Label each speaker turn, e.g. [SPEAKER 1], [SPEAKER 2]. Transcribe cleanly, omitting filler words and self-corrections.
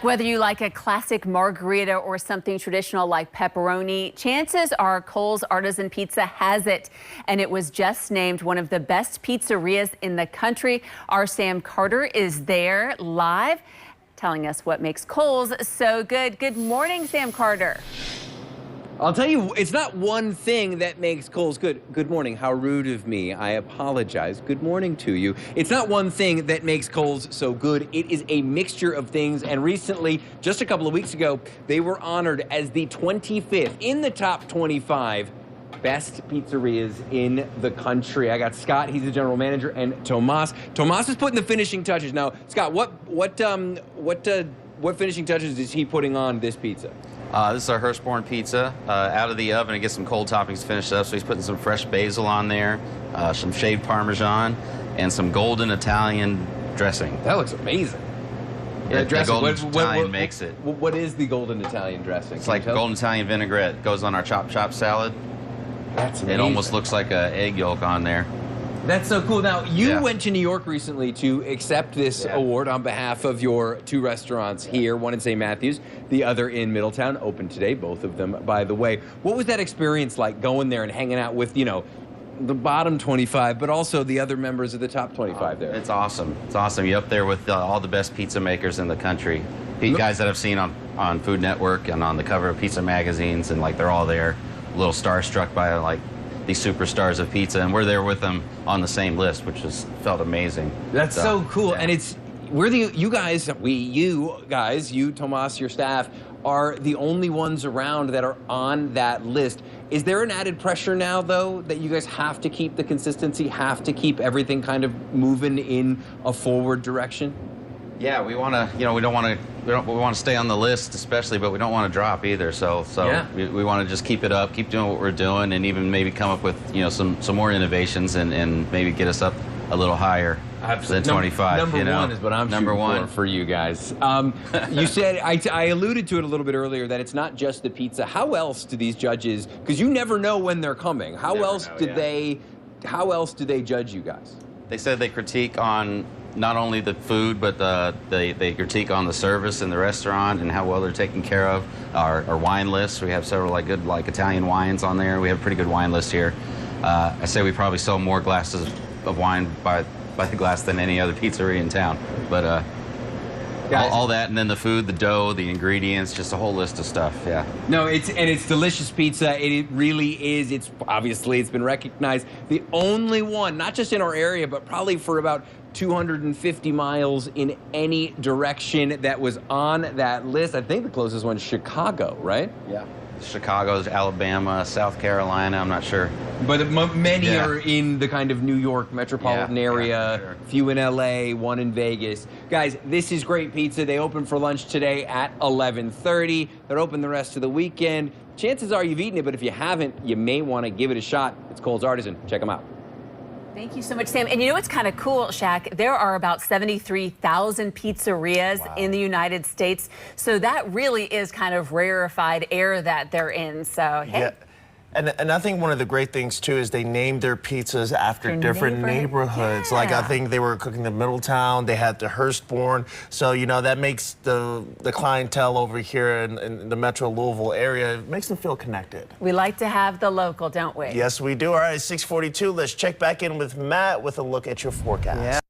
[SPEAKER 1] Whether you like a classic margarita or something traditional like pepperoni, chances are Cole's Artisan Pizza has it. And it was just named one of the best pizzerias in the country. Our Sam Carter is there live telling us what makes Cole's so good. Good morning, Sam Carter.
[SPEAKER 2] I'll tell you, it's not one thing that makes Cole's good. Good morning. How rude of me. I apologize. Good morning to you. It's not one thing that makes Cole's so good. It is a mixture of things. And recently, just a couple of weeks ago, they were honored as the 25th in the top 25 best pizzerias in the country. I got Scott, he's the general manager, and Tomas. Tomas is putting the finishing touches. Now, Scott, what finishing touches is he putting on this pizza?
[SPEAKER 3] This is our Hurstbourne pizza, out of the oven and get some cold toppings finished up. So he's putting some fresh basil on there, some shaved Parmesan, and some golden Italian dressing.
[SPEAKER 2] That looks amazing.
[SPEAKER 3] Yeah, the golden Italian makes it.
[SPEAKER 2] What is the golden Italian dressing?
[SPEAKER 3] It's like golden Italian vinaigrette. It goes on our chopped salad.
[SPEAKER 2] That's amazing.
[SPEAKER 3] It almost looks like an egg yolk on there.
[SPEAKER 2] That's so cool. Now, you went to New York recently to accept this award on behalf of your two restaurants here, one in St. Matthews, the other in Middletown, open today, both of them, by the way. What was that experience like going there and hanging out with, you know, the bottom 25, but also the other members of the top 25 there?
[SPEAKER 3] It's awesome. It's awesome. You're up there with all the best pizza makers in the country. Guys that I've seen on Food Network and on the cover of pizza magazines, and like they're all there, a little starstruck by like these superstars of pizza, and we're there with them on the same list, which just felt amazing.
[SPEAKER 2] That's so cool. And it's, you guys, Tomas, your staff, are the only ones around that are on that list. Is there an added pressure now, though, that you guys have to keep the consistency, have to keep everything kind of moving in a forward direction?
[SPEAKER 3] Yeah, we want to, we want to stay on the list, especially, but we don't want to drop either. So we want to just keep it up, keep doing what we're doing, and even maybe come up with, some more innovations and maybe get us up a little higher than 25.
[SPEAKER 2] Number one is what I'm shooting for you guys. You said, I alluded to it a little bit earlier, that it's not just the pizza. How else do these judges, because you never know when they're coming, how else do they judge you guys?
[SPEAKER 3] They said they critique on not only the food, but they critique on the service in the restaurant and how well they're taken care of. Our wine list, we have several good Italian wines on there. We have a pretty good wine list here. I say we probably sell more glasses of wine by the glass than any other pizzeria in town. But all that, and then the food, the dough, the ingredients, just a whole list of stuff. Yeah.
[SPEAKER 2] No, it's delicious pizza. It really is. It's been recognized. The only one, not just in our area, but probably for about 250 miles in any direction, that was on that list. I think the closest one is Chicago, right?
[SPEAKER 3] Yeah. Chicago's, Alabama, South Carolina, I'm not sure.
[SPEAKER 2] But many are in the kind of New York metropolitan area, few in LA, one in Vegas. Guys, this is great pizza. They open for lunch today at 11:30. They're open the rest of the weekend. Chances are you've eaten it, but if you haven't, you may want to give it a shot. It's Cole's Artisan. Check them out.
[SPEAKER 1] Thank you so much, Sam. And you know what's kind of cool, Shaq? There are about 73,000 pizzerias in the United States. So that really is kind of rarefied air that they're in. So, hey.
[SPEAKER 4] Yeah. And I think one of the great things, too, is they named their pizzas after different neighborhoods. Like, I think they were cooking in Middletown. They had the Hurstbourne. So, that makes the clientele over here in the Metro Louisville area, it makes them feel connected.
[SPEAKER 1] We like to have the local, don't we?
[SPEAKER 4] Yes, we do. All right, 6:42. Let's check back in with Matt with a look at your forecast.